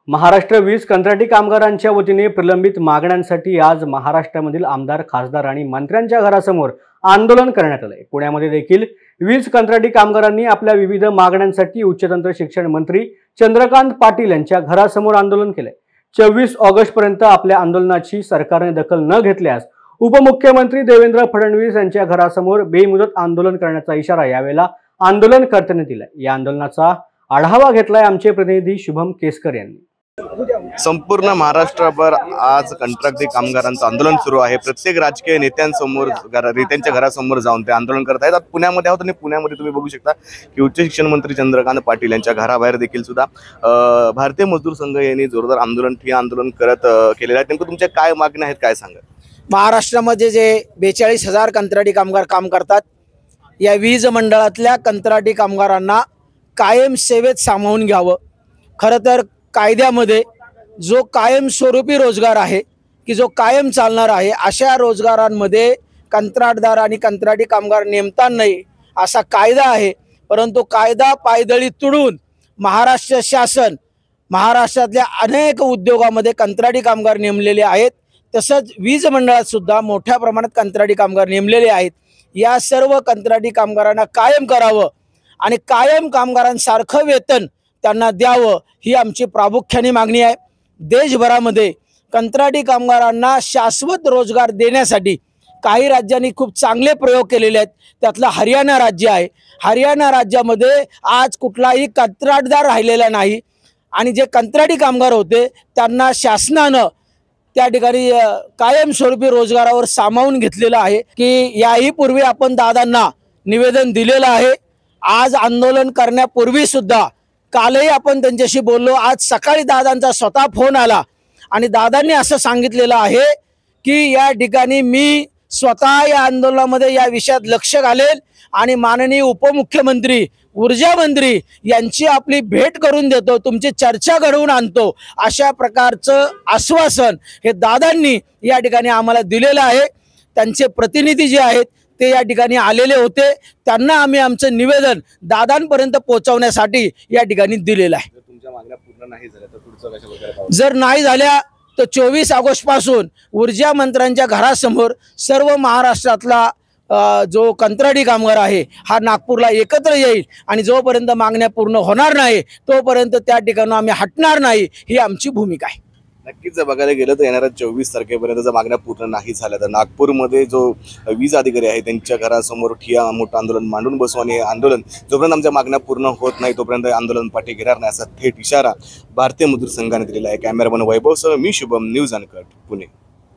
महाराष्ट्र वीज कंत्राटी कामगारांच्या वतीने प्रलंबित मागण्यांसाठी आज महाराष्ट्रामधील आमदार, खासदार आणि मंत्र्यांच्या घरासमोर आंदोलन करण्यात आले। पुण्यामध्ये देखील वीज कंत्राटी कामगारांनी आपल्या विविध मागण्यांसाठी उच्च तंत्र शिक्षण मंत्री चंद्रकांत पाटील यांच्या घरासमोर आंदोलन केले। 24 ऑगस्ट पर्यंत आपल्या आंदोलनाची सरकारने दखल न घेतल्यास उपमुख्यमंत्री देवेंद्र फडणवीस यांच्या घरासमोर बेमुदत आंदोलन करण्याचा इशारा यावेळेला आंदोलनकर्त्यांनी दिला। या आंदोलनाचा आढावा घेतलाय आमचे प्रतिनिधी शुभम केसकर यांनी। संपूर्ण महाराष्ट्रभर आज कंत्राटी कामगारांचं आंदोलन सुरू आहे। प्रत्येक राजकीय नेत्यांच्या घरासमोर जाऊन ते आंदोलन करत आहेत। पुण्यामध्ये आहोत आणि पुण्यामध्ये तुम्ही बघू शकता की उच्च शिक्षण मंत्री चंद्रकांत पाटील यांच्या घराबाहेर देखील सुद्धा भारतीय मजदूर संघ यांनी जोरदार आंदोलन करत केलेलं आहे। नेमकं तुमच्या काय मागण्या आहेत, काय सांगा? महाराष्ट्रामध्ये जे 42,000 कंत्राटी कामगार काम करतात, या वीज मंडळातल्या कंत्राटी कामगारांना कायम सेवेत सामावून घ्यावं। खरं तर कायद्यामध्ये जो कायमस्वरूपी रोजगार आहे की जो कायम चालणार आहे, अशा रोजगारांमध्ये कंत्राटदार आणि कंत्राटी कामगार नेमता नाही असा कायदा आहे। परंतु कायदा पायदळी तुडून महाराष्ट्र शासन महाराष्ट्रातल्या अनेक उद्योगामध्ये कंत्राटी कामगार नेमलेले आहेत। तसंच वीज मंडळात सुद्धा मोठ्या प्रमाणात कंत्राटी कामगार नेमलेले आहेत। या सर्व कंत्राटी कामगारांना कायम करावं आणि कायम कामगारांसारखं वेतन त्यांना द्यावं, ही आमची प्रामुख्याने मागणी आहे। देशभरामध्ये कंत्राटी कामगारांना शाश्वत रोजगार देण्यासाठी काही राज्यांनी खूप चांगले प्रयोग केलेले आहेत। त्यातलं हरियाणा राज्य आहे। हरियाणा राज्यामध्ये आज कुठलाही कंत्राटदार राहिलेला नाही आणि जे कंत्राटी कामगार होते त्यांना शासनानं त्या ठिकाणी कायमस्वरूपी रोजगारावर सामावून घेतलेलं आहे। की याही पूर्वी आपण दादांना निवेदन दिलेलं आहे। आज आंदोलन करण्यापूर्वी सुद्धा कालही आपण त्यांच्याशी बोललो। आज सकाळी दादांचा स्वतः फोन आला आणि दादांनी असं सांगितलेलं आहे की या ठिकाणी मी स्वतः या आंदोलनामध्ये या विषयात लक्ष घालेल आणि माननीय उपमुख्यमंत्री, ऊर्जा मंत्री यांची आपली भेट करून देतो, तुमची चर्चा घडवून आणतो, अशा प्रकारचं आश्वासन हे दादांनी या ठिकाणी आम्हाला दिलेलं आहे। त्यांचे प्रतिनिधी जे आहेत ते या ठिकाणी आलेले होते, त्यांना आम्ही आमचं निवेदन दादांपर्यंत पोहोचवण्यासाठी या ठिकाणी दिलेलं आहे। तुमच्या मागण्या पूर्ण नाही झाल्या तर पुढचं कशा प्रकारे? जर नाही झाल्या तर 24 ऑगस्ट पासून ऊर्जा मंत्र्यांच्या घरासमोर सर्व महाराष्ट्रातला जो कंत्राटी कामगार आहे हा नागपूरला एकत्र येईल आणि जोपर्यंत मागण्या पूर्ण होणार नाही तोपर्यंत त्या ठिकाणी आम्ही हटणार नाही, ही आमची भूमिका आहे। नक्कीच जर बघायला गेलं तर येणाऱ्या 24 तारखेपर्यंत जर मागण्या पूर्ण नाही झाल्या तर नागपूरमध्ये जो वीज अधिकारी आहे त्यांच्या घरासमोर ठिय्या मोठं आंदोलन मांडून बसू आणि हे आंदोलन जोपर्यंत आमच्या मागण्या पूर्ण होत नाही तोपर्यंत आंदोलन पाठी घेणार नाही असा थेट इशारा भारतीय मजदूर संघाने दिलेला आहे। कॅमेरामन वैभवसह मी शुभम, न्यूज अनकट, पुणे।